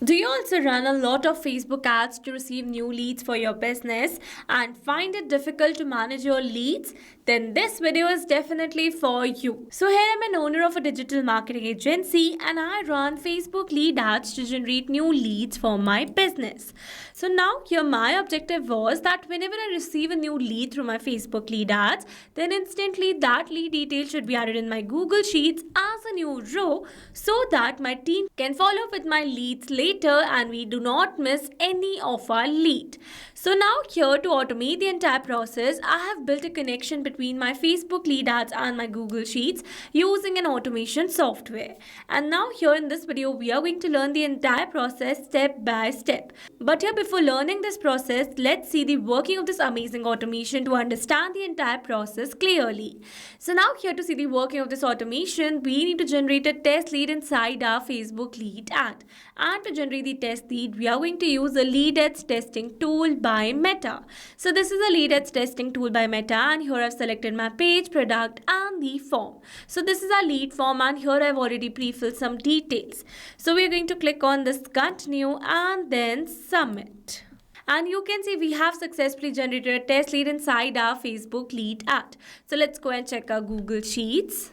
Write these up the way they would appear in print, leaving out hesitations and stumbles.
Do you also run a lot of Facebook ads to receive new leads for your business and find it difficult to manage your leads? Then this video is definitely for you. So here I'm an owner of a digital marketing agency and I run Facebook lead ads to generate new leads for my business. So now here my objective was that whenever I receive a new lead through my Facebook lead ads, then instantly that lead detail should be added in my Google Sheets as a new row so that my team can follow up with my leads later and we do not miss any of our lead. So now here to automate the entire process, I have built a connection between my Facebook lead ads and my Google Sheets using an automation software. And now here in this video, we are going to learn the entire process step by step. But here before learning this process, let's see the working of this amazing automation to understand the entire process clearly. So now here to see the working of this automation, we need to generate a test lead inside our Facebook lead ad. And to generate the test lead, we are going to use the lead ads testing tool by Meta. So this is a lead ads testing tool by Meta and here I've selected my page, product and the form. So this is our lead form and here I've already pre-filled some details. So we're going to click on this continue and then submit. And you can see we have successfully generated a test lead inside our Facebook lead ad. So let's go and check our Google Sheets.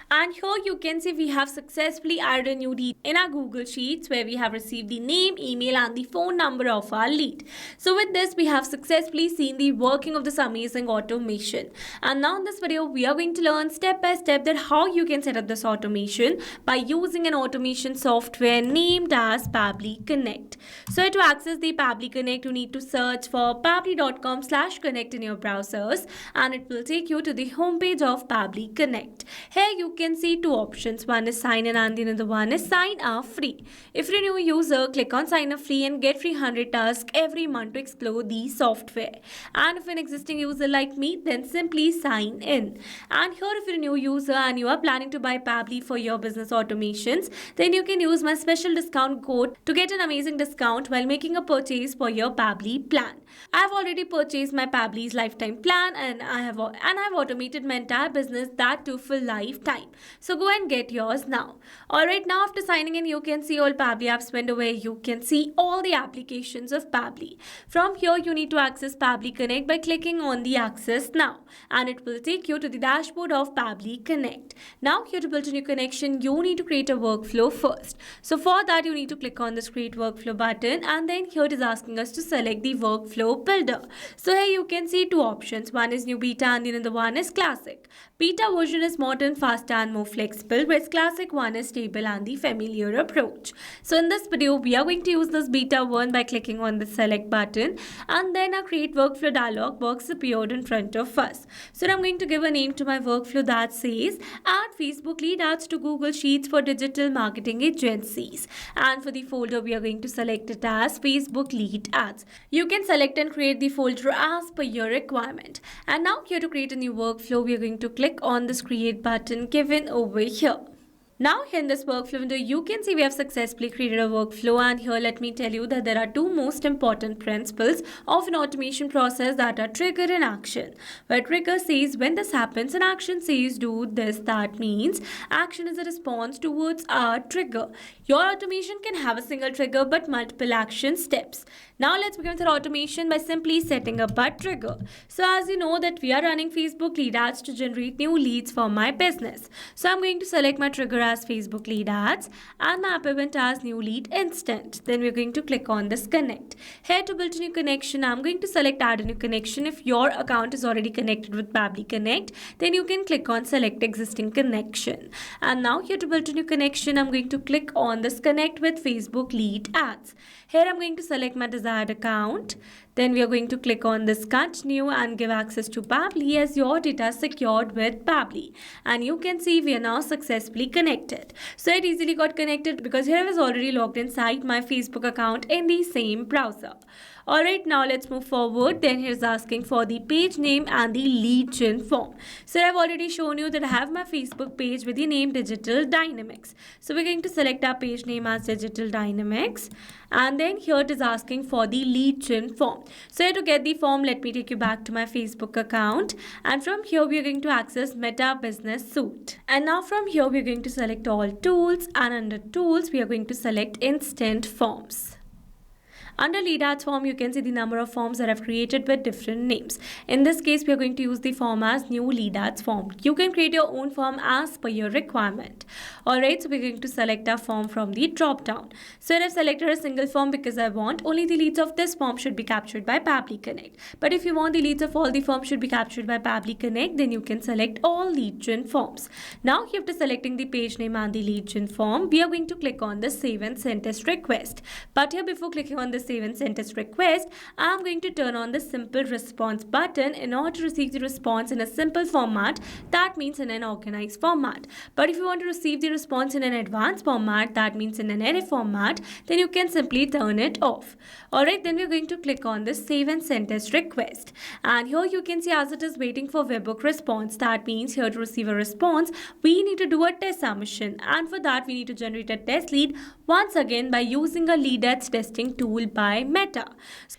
And here you can see we have successfully added a new lead in our Google Sheets where we have received the name, email and the phone number of our lead. So with this, we have successfully seen the working of this amazing automation. And now in this video, we are going to learn step by step that how you can set up this automation by using an automation software named as Pabbly Connect. So to access the Pabbly Connect, you need to search for pabbly.com/connect in your browsers and it will take you to the homepage of Pabbly Connect. Here you can see two options. One is sign in and the other one is sign up free. If you're a new user, click on sign up free and get free 100 tasks every month to explore the software. And if you're an existing user like me, then simply sign in. And here if you're a new user and you are planning to buy Pabbly for your business automations, then you can use my special discount code to get an amazing discount while making a purchase for your Pabbly plan. I have already purchased my Pabbly's lifetime plan and I have automated my entire business, that too for lifetime. So go and get yours now. Alright, now after signing in, you can see all Pabbly apps window where you can see all the applications of Pabbly. From here, you need to access Pabbly Connect by clicking on the access now and it will take you to the dashboard of Pabbly Connect. Now here to build a new connection, you need to create a workflow first. So for that, you need to click on this create workflow button and then here it is asking us to select the workflow builder. So here you can see two options. One is new beta and the other one is classic. Beta version is modern, faster and more flexible, whereas classic one is stable and the familiar approach. So in this video, we are going to use this beta one by clicking on the select button and then a create workflow dialog box appeared in front of us. So I'm going to give a name to my workflow that says add Facebook lead ads to Google Sheets for digital marketing agencies. And for the folder, we are going to select it as Facebook lead ads. You can select and create the folder as per your requirement. And now here to create a new workflow, we are going to click on this create button given over here. Now here in this workflow window, you can see we have successfully created a workflow and here let me tell you that there are two most important principles of an automation process that are trigger and action. Where trigger says when this happens and action says do this, that means action is a response towards our trigger. Your automation can have a single trigger but multiple action steps. Now let's begin with our automation by simply setting up a trigger. So as you know that we are running Facebook lead ads to generate new leads for my business. So I'm going to select my trigger as Facebook lead ads and my app event as new lead instant. Then we're going to click on this connect. Here to build a new connection, I'm going to select add a new connection. If your account is already connected with Pabbly Connect, then you can click on select existing connection. And now here to build a new connection, I'm going to click on this connect with Facebook lead ads. Here I'm going to select my desired account. Then we are going to click on this continue and give access to Pabbly as your data is secured with Pabbly. And you can see we are now successfully connected. So it easily got connected because here I was already logged inside my Facebook account in the same browser. Alright, now let's move forward. Then here's asking for the page name and the lead gen form. So I've already shown you that I have my Facebook page with the name Digital Dynamics. So we're going to select our page name as Digital Dynamics. And then here it is asking for the lead gen form. So here to get the form, let me take you back to my Facebook account, and from here we are going to access Meta Business Suite. And now from here we are going to select all tools, and under tools we are going to select instant forms. Under lead ads form, you can see the number of forms that I've created with different names. In this case, we are going to use the form as new lead ads form. You can create your own form as per your requirement. Alright, so we're going to select our form from the drop down. So I've selected a single form because I want only the leads of this form should be captured by Pabbly Connect. But if you want the leads of all the forms should be captured by Pabbly Connect, then you can select all lead gen forms. Now, after selecting the page name and the lead gen form, we are going to click on the save and send test request. But here, before clicking on the save and send test request, I am going to turn on the simple response button in order to receive the response in a simple format, that means in an organized format. But if you want to receive the response in an advanced format, that means in an array format, then you can simply turn it off. Alright, then we're going to click on the save and send test request, and here you can see as it is waiting for webhook response, that means here to receive a response we need to do a test submission, and for that we need to generate a test lead once again by using a lead ads testing tool by Meta.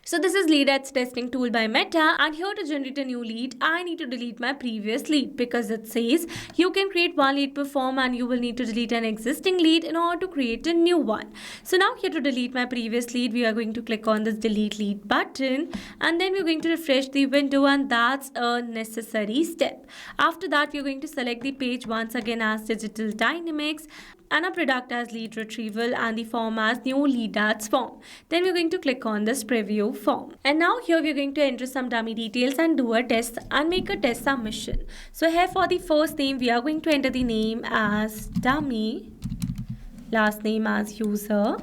So this is lead ads testing tool by Meta, and here to generate a new lead I need to delete my previous lead because it says you can create one lead per form and you will need to delete an existing lead in order to create a new one. So now here to delete my previous lead, we are going to click on this delete lead button, and then we're going to refresh the window, and that's a necessary step. After that, we're going to select the page once again as digital dynamics, and a product as lead retrieval, and the form as new lead ads form. Then we're going to click on this preview form, and now here we're going to enter some dummy details and do a test and make a test submission. So here for the first name, we are going to enter the name as dummy, last name as user,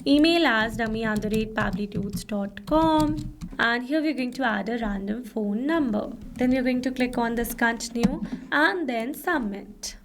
email as dummy@pabblytudes.com, and here we're going to add a random phone number. Then we're going to click on this continue and then submit.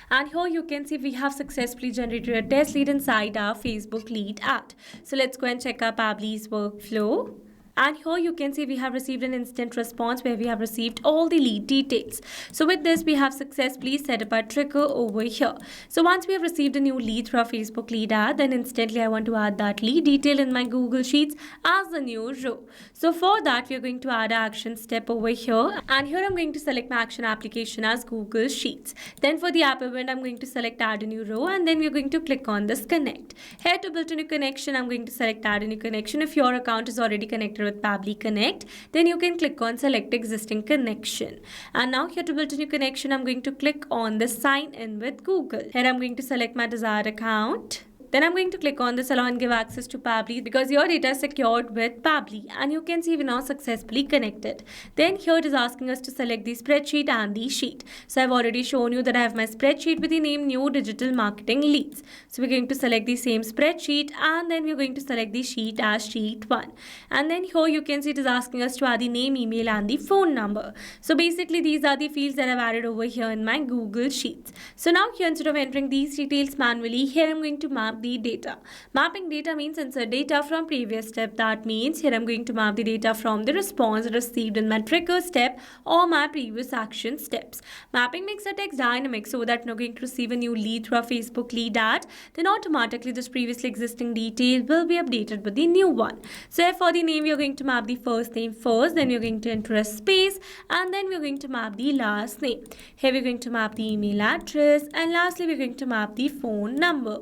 And here you can see we have successfully generated a test lead inside our Facebook lead ad. So let's go and check our Pabbly's workflow. And here you can see we have received an instant response where we have received all the lead details. So with this, we have successfully set up our trigger over here. So once we have received a new lead through our Facebook lead ad, then instantly I want to add that lead detail in my Google Sheets as a new row. So for that, we are going to add an action step over here. And here I'm going to select my action application as Google Sheets. Then for the app event, I'm going to select add a new row, and then we're going to click on this connect. Here to build a new connection, I'm going to select add a new connection. If your account is already connected with Pabbly Connect, then you can click on select existing connection. And now here to build a new connection, I'm going to click on the sign in with Google. Here I'm going to select my desired account. Then I'm going to click on this allow and give access to Pabbly because your data is secured with Pabbly, and you can see we're now successfully connected. Then here it is asking us to select the spreadsheet and the sheet. So I've already shown you that I have my spreadsheet with the name new digital marketing leads. So we're going to select the same spreadsheet, and then we're going to select the sheet as sheet 1. And then here you can see it is asking us to add the name, email and the phone number. So basically these are the fields that I've added over here in my Google Sheets. So now here instead of entering these details manually, here I'm going to map the data. Mapping data means insert data from previous step. That means here I'm going to map the data from the response received in my trigger step or my previous action steps. Mapping makes the text dynamic so that when you're going to receive a new lead through a Facebook lead ad, then automatically this previously existing detail will be updated with the new one. So for the name, you're going to map the first name first, then you're going to enter a space, and then we're going to map the last name. Here we're going to map the email address, and lastly we're going to map the phone number.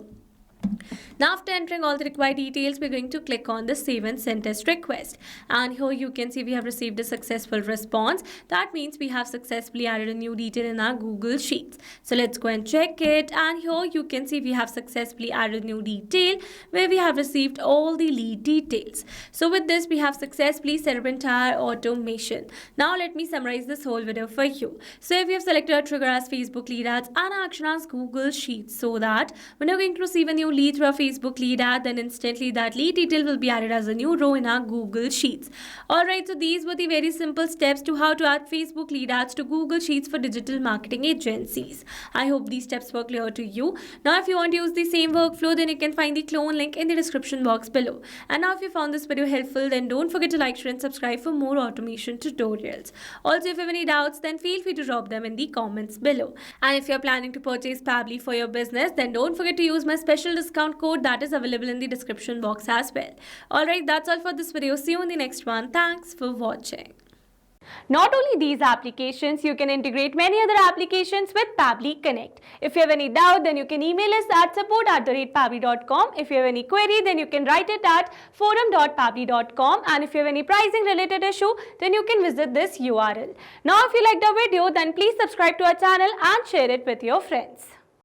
Now after entering all the required details, we're going to click on the save and send test request. And here you can see we have received a successful response. That means we have successfully added a new detail in our Google Sheets. So let's go and check it. And here you can see we have successfully added a new detail where we have received all the lead details. So with this, we have successfully set up entire automation. Now let me summarize this whole video for you. So if you have selected a trigger as Facebook lead ads and action as Google Sheets, so that when you're going to receive a new lead through a Facebook lead ad, then instantly that lead detail will be added as a new row in our Google Sheets. Alright, so these were the very simple steps to how to add Facebook lead ads to Google Sheets for digital marketing agencies. I hope these steps were clear to you. Now if you want to use the same workflow, then you can find the clone link in the description box below. And now if you found this video helpful, then don't forget to like, share and subscribe for more automation tutorials. Also, if you have any doubts, then feel free to drop them in the comments below. And if you're planning to purchase Pabbly for your business, then don't forget to use my special discount discount code that is available in the description box as well. Alright, that's all for this video. See you in the next one. Thanks for watching. Not only these applications, you can integrate many other applications with Pabbly Connect. If you have any doubt, then you can email us at support@pabbly.com. If you have any query, then you can write it at forum.pabbly.com. And if you have any pricing related issue, then you can visit this URL. Now, if you liked our video, then please subscribe to our channel and share it with your friends.